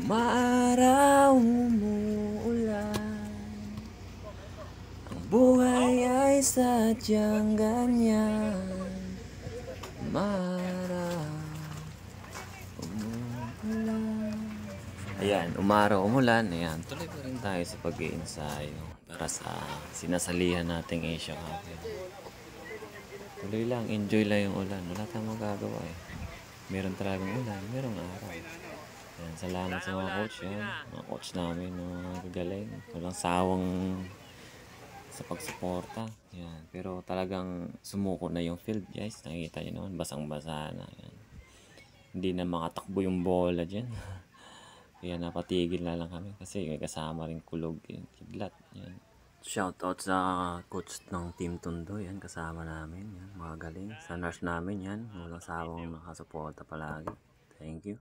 Maaraw umuulan, ang buhay ay sadyang ganyan. Maaraw umuulan. Ayan, umaraw umulan. Ayan, tuloy pa rin tayo sa pag-iensayo para sa sinasalihan nating Asia Cup. Tuloy lang, enjoy lang yung ulan. Wala tayong magagawa eh. Meron talagang ulan, merong araw. Ayan, salamat sa mga coach yan. Mga coach namin, mga gagaling. Walang sawang sa pagsuporta. Yan. Pero talagang sumuko na yung field, guys. Nakikita nyo naman, basang-basa na. Yan. Hindi na makatakbo yung bola dyan. Kaya napatigil na lang kami kasi may kasama rin kulog yung kidlat. Yan. Shoutout sa coach ng Team Tondo. Yan, kasama namin. Yan, mga galing. Sa nurse namin yan. Walang sawang nakasuporta palagi. Thank you.